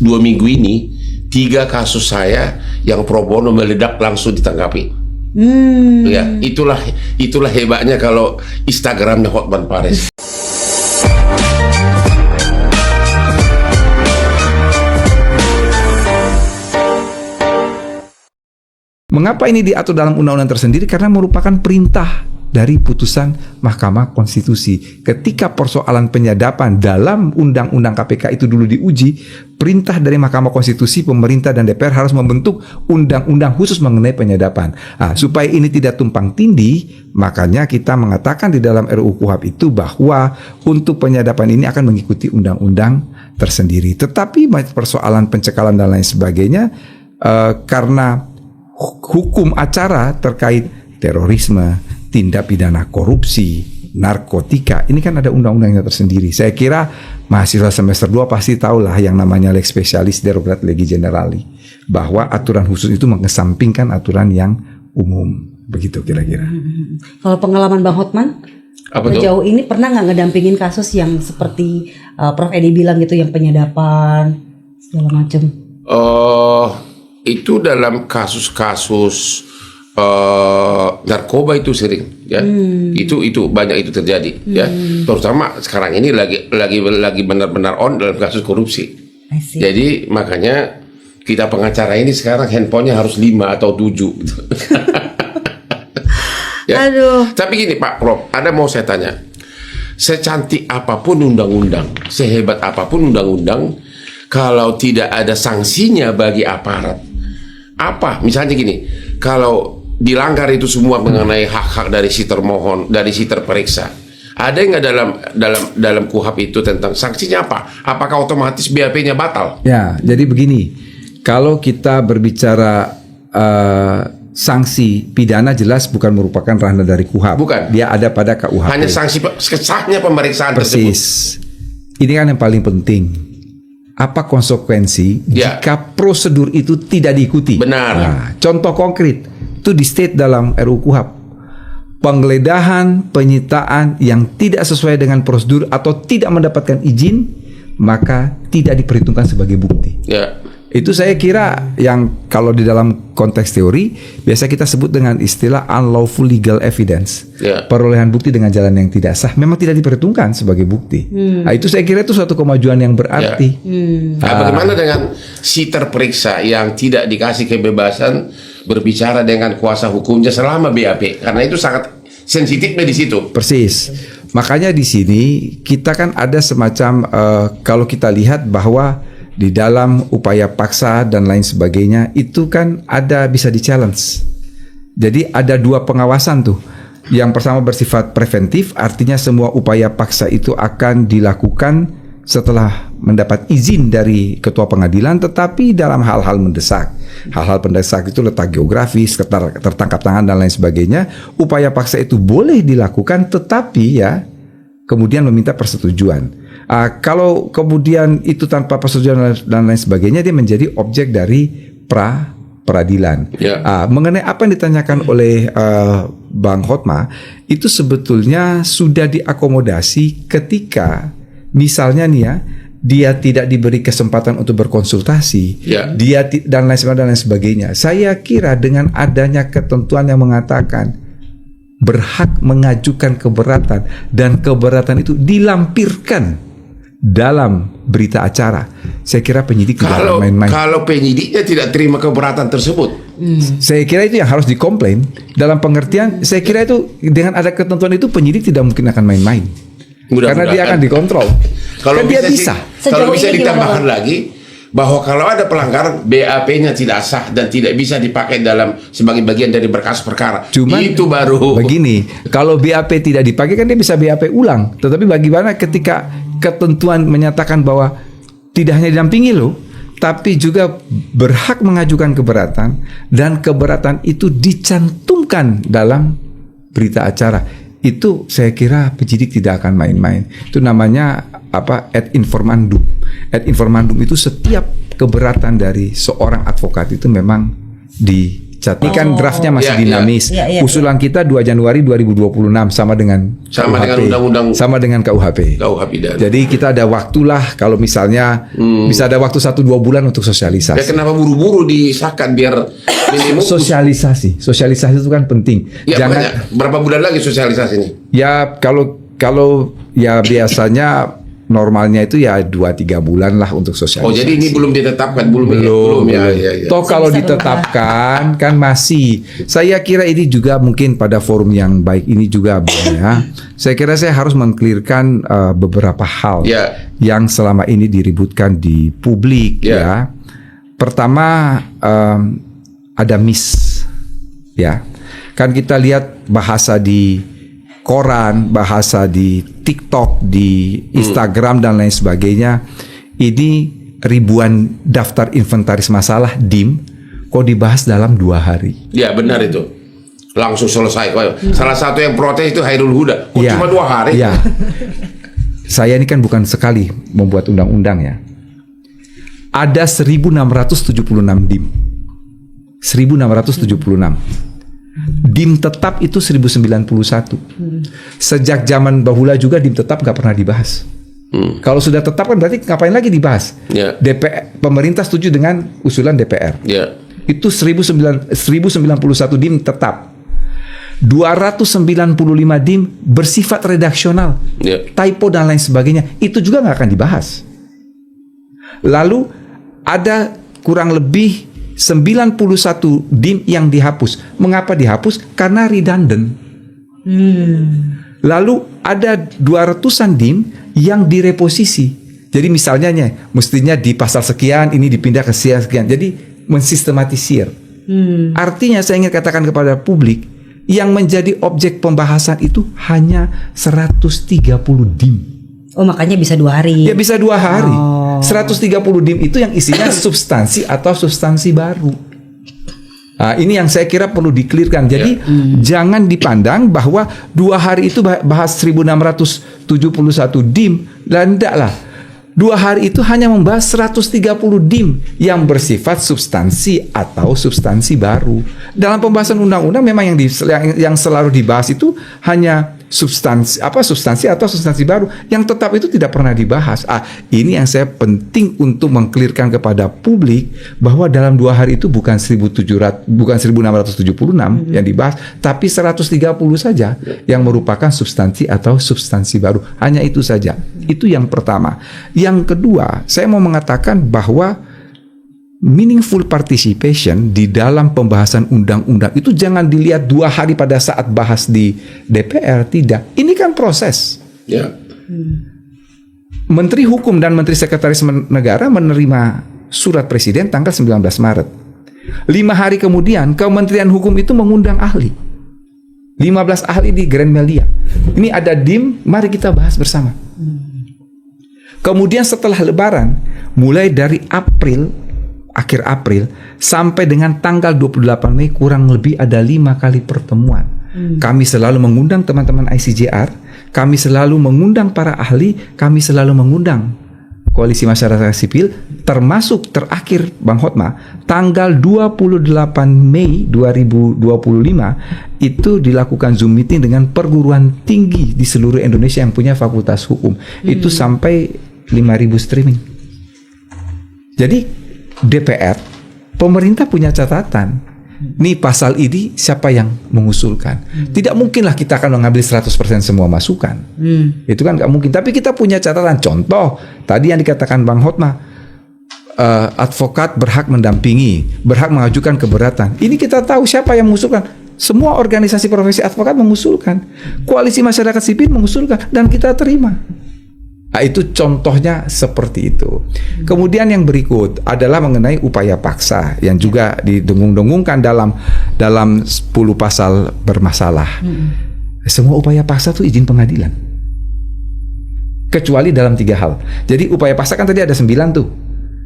2 minggu ini 3 kasus saya yang pro bono meledak langsung ditanggapi. Ya, itulah hebatnya kalau Instagramnya Hotman Paris. Mengapa ini diatur dalam undang-undang tersendiri? Karena merupakan perintah dari putusan Mahkamah Konstitusi. Ketika persoalan penyadapan dalam Undang-Undang KPK itu dulu diuji, perintah dari Mahkamah Konstitusi, pemerintah dan DPR harus membentuk undang-undang khusus mengenai penyadapan. Supaya ini tidak tumpang tindih, makanya kita mengatakan di dalam RUU KUHP itu bahwa untuk penyadapan ini akan mengikuti undang-undang tersendiri. Tetapi persoalan pencekalan dan lain sebagainya, karena hukum acara terkait terorisme, tindak pidana korupsi, narkotika, ini kan ada undang-undangnya tersendiri. Saya kira mahasiswa semester 2 pasti tahulah yang namanya lex specialis derogat legi generali, bahwa aturan khusus itu mengesampingkan aturan yang umum. Begitu kira-kira. Kalau pengalaman Bang Hotman, sejauh ini pernah nggak ngedampingin kasus yang seperti Prof. Edi bilang gitu, yang penyadapan segala macam? Itu dalam kasus-kasus narkoba itu sering, ya. Itu banyak itu terjadi, ya. Terutama sekarang ini lagi benar-benar on dalam kasus korupsi. Jadi makanya kita pengacara ini sekarang handphonenya harus 5 atau 7 gitu. Ya. Aduh. Tapi gini Pak Prof, ada mau saya tanya, secantik apapun undang-undang, sehebat apapun undang-undang, kalau tidak ada sanksinya bagi aparat, apa? Misalnya gini, kalau dilanggar itu semua mengenai hak-hak dari si termohon, dari si terperiksa, ada nggak dalam KUHP itu tentang sanksinya apa? Apakah otomatis BAP-nya batal? Ya, jadi begini, kalau kita berbicara sanksi pidana jelas bukan merupakan ranah dari KUHP. Bukan. Dia ada pada KUHP. Hanya sanksi sahnya pemeriksaan tersebut. Persis. Ini kan yang paling penting. Apa konsekuensi jika prosedur itu tidak diikuti? Benar. Nah, contoh konkret itu di state dalam RUU KUHP. Penggeledahan, penyitaan yang tidak sesuai dengan prosedur atau tidak mendapatkan izin, maka tidak diperhitungkan sebagai bukti. Ya. Itu saya kira yang kalau di dalam konteks teori biasa kita sebut dengan istilah unlawful legal evidence. Ya. Perolehan bukti dengan jalan yang tidak sah memang tidak diperhitungkan sebagai bukti. Nah, itu saya kira itu suatu kemajuan yang berarti. Nah, bagaimana dengan si terperiksa yang tidak dikasih kebebasan berbicara dengan kuasa hukumnya selama BAP? Karena itu sangat sensitifnya di situ. Persis. Makanya di sini kita kan ada semacam kalau kita lihat bahwa di dalam upaya paksa dan lain sebagainya itu kan ada bisa di-challenge. Jadi ada 2 pengawasan tuh. Yang pertama bersifat preventif, artinya semua upaya paksa itu akan dilakukan setelah mendapat izin dari ketua pengadilan, tetapi dalam hal-hal mendesak. Hal-hal pendesak itu letak geografis, tertangkap tangan dan lain sebagainya. Upaya paksa itu boleh dilakukan, tetapi ya kemudian meminta persetujuan. Kalau kemudian itu tanpa persetujuan dan lain sebagainya, dia menjadi objek dari peradilan. Mengenai apa yang ditanyakan oleh Bang Hotma, itu sebetulnya sudah diakomodasi ketika misalnya nih ya, dia tidak diberi kesempatan untuk berkonsultasi, dia dan lain sebagainya. Saya kira dengan adanya ketentuan yang mengatakan berhak mengajukan keberatan dan keberatan itu dilampirkan dalam berita acara, saya kira penyidik tidak akan main-main. Kalau penyidiknya tidak terima keberatan tersebut, saya kira itu yang harus dikomplain. Dalam pengertian, saya kira itu dengan ada ketentuan itu penyidik tidak mungkin akan main-main. Karena dia akan dikontrol. Kalau kan dia bisa. Kalau bisa ditambahkan lagi bahwa kalau ada pelanggaran BAP-nya tidak sah dan tidak bisa dipakai dalam sebagai bagian dari berkas perkara. Cuman itu baru begini, kalau BAP tidak dipakai kan dia bisa BAP ulang. Tetapi bagaimana ketika ketentuan menyatakan bahwa tidak hanya didampingi loh, tapi juga berhak mengajukan keberatan dan keberatan itu dicantumkan dalam berita acara. Itu saya kira penyidik tidak akan main-main. Itu namanya ad informandum. Ad informandum itu setiap keberatan dari seorang advokat itu memang Ini kan draftnya masih dinamis. Usulan kita 2 Januari 2026 sama dengan undang-undang sama dengan KUHP. Jadi kita ada waktulah kalau misalnya bisa ada waktu 1-2 bulan untuk sosialisasi. Ya kenapa buru-buru disahkan biar minimum sosialisasi itu kan penting. Ya, jangan berapa bulan lagi sosialisasi ini? Ya kalau ya biasanya normalnya itu ya 2-3 bulan lah untuk sosialisasi. Oh jadi ini belum ditetapkan, belum ya. Toh kalau ditetapkan kan masih. Saya kira ini juga mungkin pada forum yang baik ini juga ya. Saya kira saya harus mengklirkan beberapa hal yang selama ini diributkan di publik ya. Pertama ada miss ya. Kan kita lihat bahasa di koran, bahasa di TikTok, di Instagram dan lain sebagainya. Ini ribuan daftar inventaris masalah DIM kok dibahas dalam 2 hari. Ya benar itu. Langsung selesai. Salah satu yang protes itu Hairul Huda. Cuma 2 hari. Ya. Saya ini kan bukan sekali membuat undang-undang ya. Ada 1676 DIM. 1676. DIM tetap itu 1091. Sejak zaman Bahula juga DIM tetap nggak pernah dibahas. Kalau sudah tetap kan berarti ngapain lagi dibahas? DPR, pemerintah setuju dengan usulan DPR. Itu 1091 DIM tetap. 295 DIM bersifat redaksional, typo dan lain sebagainya. Itu juga nggak akan dibahas. Lalu ada kurang lebih 91 DIM yang dihapus. Mengapa dihapus? Karena redundant. Lalu ada 200-an DIM yang direposisi. Jadi misalnya mestinya di pasal sekian ini dipindah ke sekian. Jadi mensistematisir. Artinya saya ingin katakan kepada publik, yang menjadi objek pembahasan itu hanya 130 DIM. Oh makanya bisa 2 hari. Ya bisa 2 hari. 130 DIM itu yang isinya substansi atau substansi baru. Nah, ini yang saya kira perlu diklirkan. Jadi jangan dipandang bahwa 2 hari itu bahas 1671 DIM. Dan enggak lah. 2 hari itu hanya membahas 130 DIM yang bersifat substansi atau substansi baru. Dalam pembahasan undang-undang memang yang selalu dibahas itu hanya substansi atau substansi baru, yang tetap itu tidak pernah dibahas. Ini yang saya penting untuk mengklirkan kepada publik bahwa dalam 2 hari itu bukan 1676 yang dibahas, tapi 130 saja yang merupakan substansi atau substansi baru. Hanya itu saja. Itu yang pertama. Yang kedua, saya mau mengatakan bahwa meaningful participation di dalam pembahasan undang-undang itu jangan dilihat 2 hari pada saat bahas di DPR, tidak. Ini kan proses. Menteri Hukum dan Menteri Sekretaris Negara menerima surat Presiden tanggal 19 Maret. 5 hari kemudian Kementerian Hukum itu mengundang ahli. 15 ahli di Grand Melia. Ini ada DIM, mari kita bahas bersama. Kemudian setelah Lebaran, mulai dari akhir April sampai dengan tanggal 28 Mei kurang lebih ada 5 kali pertemuan. Kami selalu mengundang teman-teman ICJR, kami selalu mengundang para ahli, kami selalu mengundang Koalisi Masyarakat Sipil, termasuk terakhir Bang Hotma tanggal 28 Mei 2025 itu dilakukan Zoom meeting dengan perguruan tinggi di seluruh Indonesia yang punya fakultas hukum. Itu sampai 5.000 streaming. Jadi DPR, pemerintah punya catatan. Nih pasal ini siapa yang mengusulkan? Tidak mungkinlah kita akan mengambil 100% semua masukan. Itu kan nggak mungkin. Tapi kita punya catatan. Contoh, tadi yang dikatakan Bang Hotma, advokat berhak mendampingi, berhak mengajukan keberatan. Ini kita tahu siapa yang mengusulkan. Semua organisasi profesi advokat mengusulkan. Koalisi Masyarakat Sipil mengusulkan. Dan kita terima. Nah, itu contohnya seperti itu. Kemudian yang berikut adalah mengenai upaya paksa yang juga didengung-dengungkan dalam 10 pasal bermasalah. Semua upaya paksa itu izin pengadilan. Kecuali dalam 3 hal. Jadi upaya paksa kan tadi ada 9 tuh.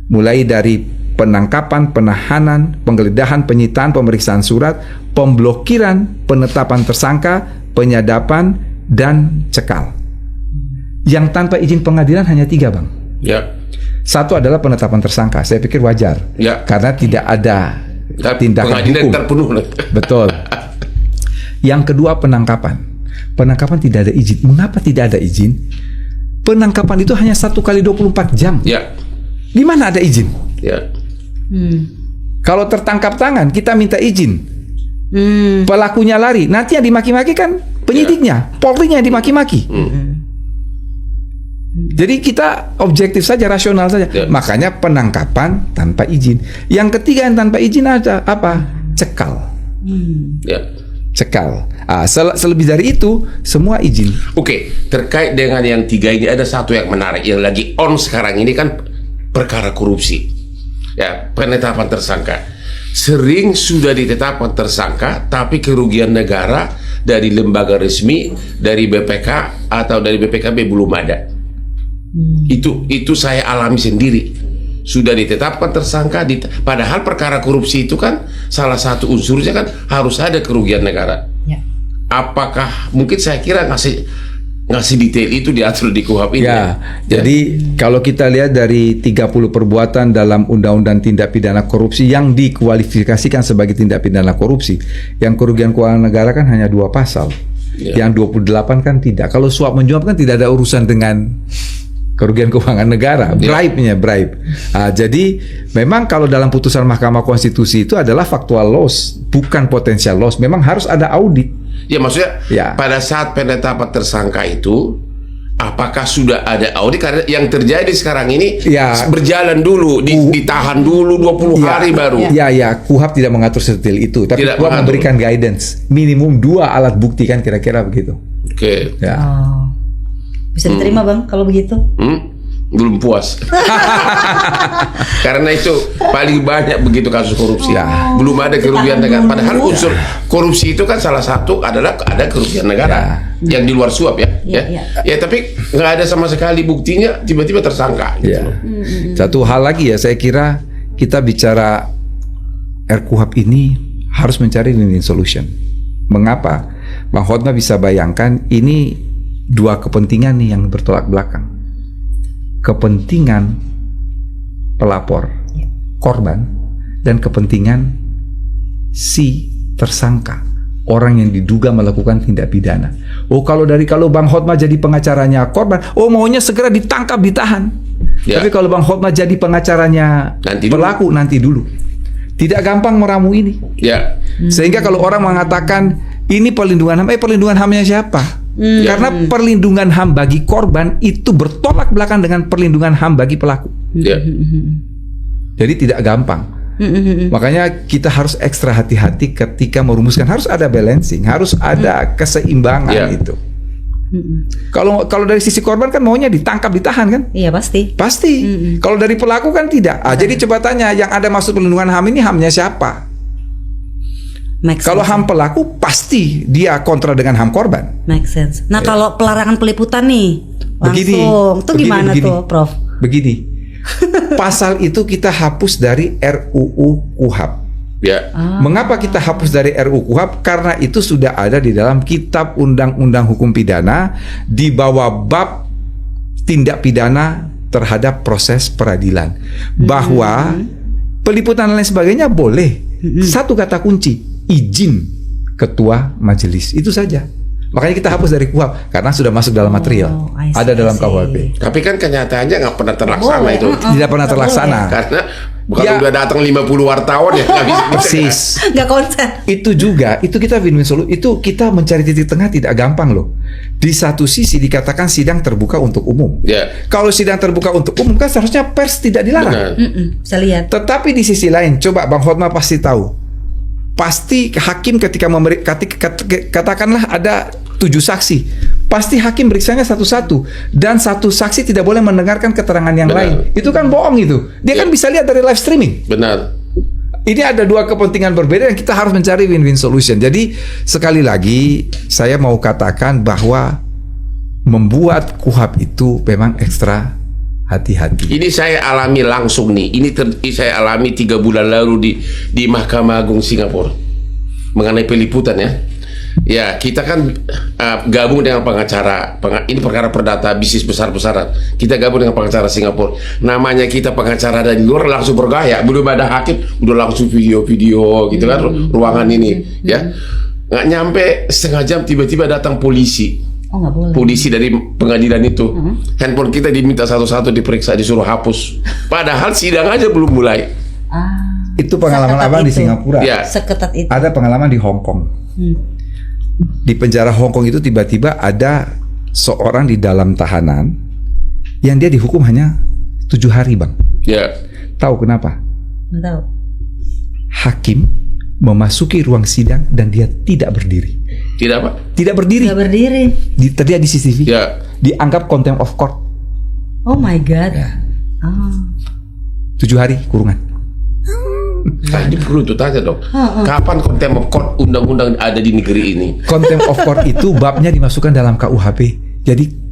Mulai dari penangkapan, penahanan, penggeledahan, penyitaan, pemeriksaan surat, pemblokiran, penetapan tersangka, penyadapan, dan cekal. Yang tanpa izin pengadilan hanya 3, Bang. Satu adalah penetapan tersangka. Saya pikir wajar. Karena tidak ada tindakan pengadilan hukum. terpenuh. Betul. Yang kedua penangkapan. Penangkapan tidak ada izin. Mengapa tidak ada izin? Penangkapan itu hanya 1 kali 24 jam. Ya, Di mana ada izin? ya, Kalau tertangkap tangan kita minta izin. Pelakunya lari, nanti yang dimaki-maki kan penyidiknya, Polri-nya yang dimaki-maki. Jadi kita objektif saja, rasional saja. Ya. Makanya penangkapan tanpa izin. Yang ketiga yang tanpa izin ada apa? Cekal. ya. Cekal. Selebih dari itu semua izin. Oke, terkait dengan yang 3 ini ada satu yang menarik yang lagi on sekarang ini kan perkara korupsi. Ya, penetapan tersangka. Sering sudah ditetapkan tersangka, tapi kerugian negara dari lembaga resmi, dari BPK atau dari BPKB belum ada. Itu saya alami sendiri. Sudah ditetapkan tersangka, padahal perkara korupsi itu kan salah satu unsurnya kan harus ada kerugian negara. Ya. Apakah mungkin saya kira ngasih detail itu diatur di KUHP ini? Ya, jadi kalau kita lihat dari 30 perbuatan dalam Undang-Undang Tindak Pidana Korupsi yang dikualifikasikan sebagai tindak pidana korupsi, yang kerugian keuangan negara kan hanya 2 pasal. Ya. Yang 28 kan tidak. Kalau suap menyuap kan tidak ada urusan dengan kerugian keuangan negara, bribe. Jadi memang kalau dalam putusan Mahkamah Konstitusi itu adalah factual loss, bukan potential loss. Memang harus ada audit. Ya, maksudnya pada saat penetapan tersangka itu apakah sudah ada audit? Karena yang terjadi sekarang ini berjalan dulu, ditahan dulu 20 hari baru. Ya, KUHP tidak mengatur sedetil itu, tapi KUHP memberikan guidance minimum 2 alat bukti kan kira-kira begitu. Oke. Ya. Bisa diterima Bang kalau begitu? Belum puas. Karena itu paling banyak begitu kasus korupsi. Belum ada kerugian negara. Padahal unsur korupsi itu kan salah satu adalah ada kerugian negara yang di luar suap ya. Tapi nggak ada sama sekali buktinya, tiba-tiba tersangka. Gitu loh. Satu hal lagi ya, saya kira kita bicara RKUHP ini harus mencari win-win solution. Mengapa? Bang Hotma bisa bayangkan ini 2 kepentingan nih yang bertolak belakang. Kepentingan pelapor, korban, dan kepentingan si tersangka, orang yang diduga melakukan tindak pidana. Kalau Bang Hotma jadi pengacaranya korban, maunya segera ditangkap, ditahan. Tapi kalau Bang Hotma jadi pengacaranya pelaku, nanti dulu. Tidak gampang meramu ini. Sehingga kalau orang mengatakan ini perlindungan HAM, perlindungan HAM-nya siapa? Karena perlindungan HAM bagi korban itu bertolak belakang dengan perlindungan HAM bagi pelaku. Jadi tidak gampang. Makanya kita harus ekstra hati-hati ketika merumuskan. Harus ada balancing, harus ada keseimbangan itu. Kalau dari sisi korban kan maunya ditangkap, ditahan kan? Iya pasti. Kalau dari pelaku kan tidak. Jadi coba tanya, yang ada maksud perlindungan HAM ini HAM-nya siapa? Kalau HAM pelaku pasti dia kontra dengan HAM korban. Make sense. Nah kalau pelarangan peliputan nih langsung, itu gimana tuh Prof? Begini, pasal itu kita hapus dari RUU KUHP. Mengapa kita hapus dari RUU KUHP? Karena itu sudah ada di dalam Kitab Undang-Undang Hukum Pidana di bawah bab tindak pidana terhadap proses peradilan. Bahwa peliputan dan lain sebagainya boleh. Satu kata kunci, izin ketua majelis, itu saja. Makanya kita hapus dari KUHP karena sudah masuk dalam material, ada dalam KUHP. Tapi kan kenyataannya nggak pernah terlaksana itu. Tidak pernah terlaksana. Karena udah datang 50 wartawan ya nggak bisa. Persis. Nggak konsen. Itu juga, itu kita win-win solution. Itu kita mencari titik tengah tidak gampang loh. Di satu sisi dikatakan sidang terbuka untuk umum. Kalau sidang terbuka untuk umum kan seharusnya pers tidak dilarang. Bisa lihat. Tetapi di sisi lain, coba Bang Hotma pasti tahu. Pasti hakim ketika katakanlah ada 7 saksi, pasti hakim periksanya satu-satu, dan satu saksi tidak boleh mendengarkan keterangan yang lain. Itu kan bohong itu. Dia kan bisa lihat dari live streaming. Ini ada 2 kepentingan berbeda dan kita harus mencari win-win solution. Jadi sekali lagi saya mau katakan bahwa membuat KUHP itu memang ekstra hati-hati. Ini saya alami langsung nih. Ini saya alami 3 bulan lalu di Mahkamah Agung Singapura mengenai peliputan ya. Ya, kita kan gabung dengan pengacara. Ini perkara perdata bisnis besar-besaran. Kita gabung dengan pengacara Singapura. Namanya kita pengacara dari luar langsung bergaya. Belum ada hakim, udah langsung video-video gitu kan ruangan ini. Ya, nggak nyampe setengah jam tiba-tiba datang polisi. Oh, nggak boleh. Polisi dari pengadilan itu. Handphone kita diminta satu-satu diperiksa, disuruh hapus. Padahal sidang aja belum mulai. Itu pengalaman Seketat abang di itu. Singapura. Ya. Seketat itu. Ada pengalaman di Hong Kong. Di penjara Hong Kong itu tiba-tiba ada seorang di dalam tahanan yang dia dihukum hanya 7 hari, Bang. Ya. Tahu kenapa? Nggak tahu. Hakim memasuki ruang sidang dan dia tidak berdiri. Tidak apa? Tidak berdiri. Nggak berdiri. Terlihat di CCTV. Ya. Dianggap contempt of court. Oh my god. Ya. 7 Ah. hari kurungan. Tadi perlu tuh tanya dong. Kapan contempt of court undang-undang ada di negeri ini? Contempt of court itu babnya dimasukkan dalam KUHP. Jadi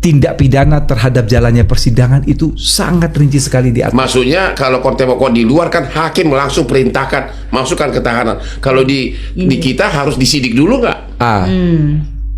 tindak pidana terhadap jalannya persidangan itu sangat rinci sekali diatur. Maksudnya kalau contempt of court di luar kan hakim langsung perintahkan masukkan ke tahanan. Kalau di kita harus disidik dulu nggak?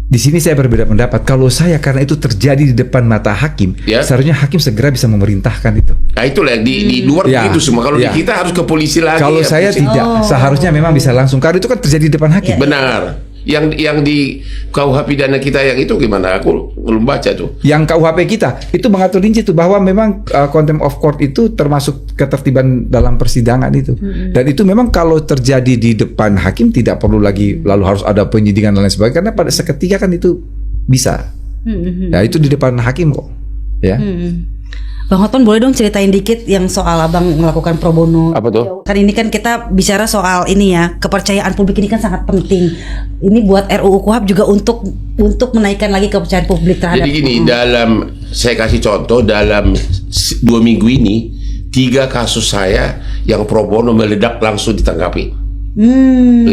Di sini saya berbeda pendapat. Kalau saya karena itu terjadi di depan mata hakim, Ya. seharusnya hakim segera bisa memerintahkan itu. Nah itulah di luar Ya. begitu semua. Kalau Ya. di kita harus ke polisi lagi. Kalau ya, saya polisi. tidak, seharusnya memang bisa langsung. Karena itu kan terjadi di depan hakim. Benar. Yang di KUH pidana kita yang itu gimana? Aku belum baca tuh. Yang KUHP kita itu mengatur rinci tuh bahwa memang contempt of court itu termasuk ketertiban dalam persidangan itu. Dan itu memang kalau terjadi di depan hakim tidak perlu lagi lalu harus ada penyidikan dan lain sebagainya karena pada seketika kan itu bisa. Nah itu di depan hakim kok. Ya. Bang Hotman boleh dong ceritain dikit yang soal abang melakukan pro bono. Apa tuh? Kan ini kan kita bicara soal ini ya, kepercayaan publik ini kan sangat penting. Ini buat RUU KUHP juga untuk menaikkan lagi kepercayaan publik terhadap. Jadi gini, saya kasih contoh dalam 2 minggu ini 3 kasus saya yang pro bono meledak langsung ditanggapi.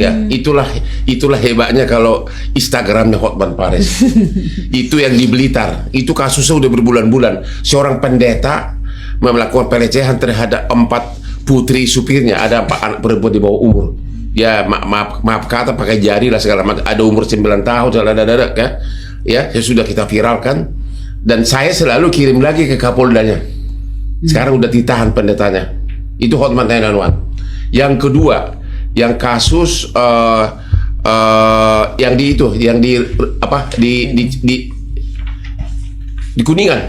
Ya, itulah hebatnya kalau Instagramnya Hotman Paris. Itu yang di Blitar. Itu kasusnya udah berbulan-bulan. Seorang pendeta melakukan pelecehan terhadap 4 putri supirnya. Ada 4 anak perempuan di bawah umur. Ya maaf kata pakai jari lah segala macam. Ada umur 9 tahun ya sudah kita viralkan. Dan saya selalu kirim lagi ke Kapoldanya. Sekarang udah ditahan pendetanya. Itu Hotman 911. Yang kedua, yang kasus yang di Kuningan,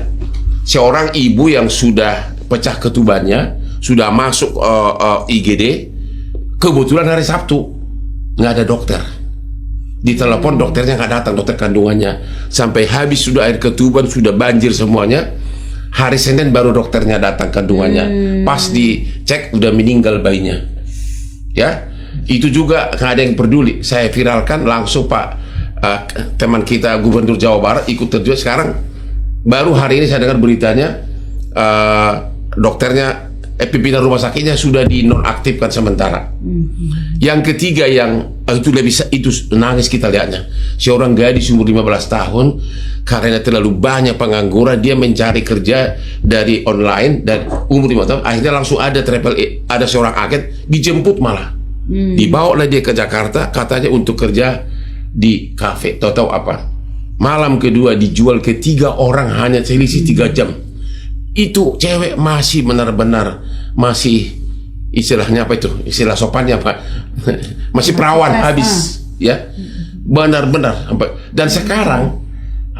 seorang ibu yang sudah pecah ketubannya, sudah masuk IGD, kebetulan hari Sabtu nggak ada dokter, ditelepon dokternya nggak datang, dokter kandungannya, sampai habis sudah air ketuban, sudah banjir semuanya. Hari Senin baru dokternya datang kandungannya, pas dicek udah meninggal bayinya. Ya, itu juga nggak ada yang peduli. Saya viralkan langsung teman kita Gubernur Jawa Barat ikut terjun. Sekarang baru hari ini saya dengar beritanya dokternya pimpinan rumah sakitnya sudah dinonaktifkan sementara. Yang ketiga yang itu nangis kita lihatnya, seorang gadis umur 15 tahun karena terlalu banyak pengangguran, dia mencari kerja dari online dan umur 5 tahun akhirnya langsung ada ada seorang agen dijemput malah. Dibawa dia ke Jakarta katanya untuk kerja di kafe. Tahu apa? Malam kedua dijual ke 3 orang hanya selisih 3 jam. Itu cewek masih benar-benar masih istilahnya apa itu? Istilah sopannya apa? Masih perawan habis, ya. Benar-benar. Dan sekarang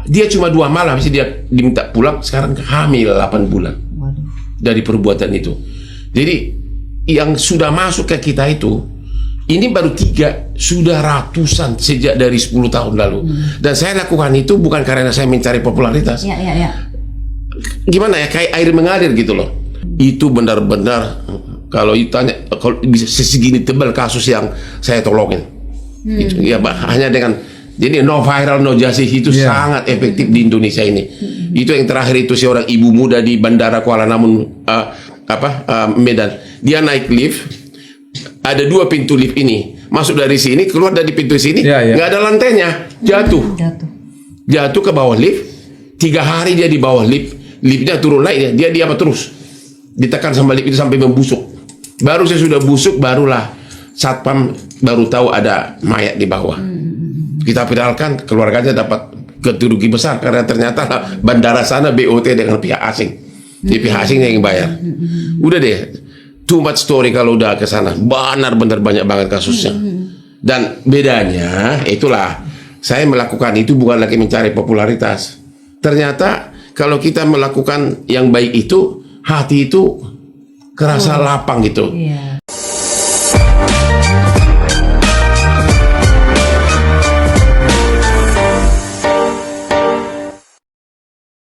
dia cuma 2 malam sih dia diminta pulang, sekarang hamil 8 bulan. Dari perbuatan itu. Jadi yang sudah masuk ke kita itu ini baru 3, sudah ratusan sejak dari 10 tahun lalu. Dan saya lakukan itu bukan karena saya mencari popularitas. Ya. Gimana ya, kayak air mengalir gitu loh. Itu benar-benar kalau ditanya, kalau bisa segini tebal kasus yang saya tolongin. Itu ya hanya dengan jadi no viral no justice itu sangat efektif di Indonesia ini. Itu yang terakhir itu seorang ibu muda di Bandara Kuala Namu Medan. Dia naik lift. Ada 2 pintu lift ini, masuk dari sini, keluar dari pintu sini, nggak ada lantainya, jatuh ke bawah lift. 3 hari dia di bawah lift, liftnya turun naik, dia diam terus, ditekan sama lift itu sampai membusuk. Baru saya sudah busuk, barulah satpam baru tahu ada mayat di bawah. Kita viralkan, keluarganya dapat kerugi besar karena ternyata bandara sana BOT dengan pihak asing. Di pihak asingnya yang bayar. Udah deh, too much story kalau udah ke sana. Benar-benar banyak banget kasusnya. Dan bedanya itulah, saya melakukan itu bukan lagi mencari popularitas. Ternyata kalau kita melakukan yang baik itu, hati itu kerasa lapang gitu. Iya.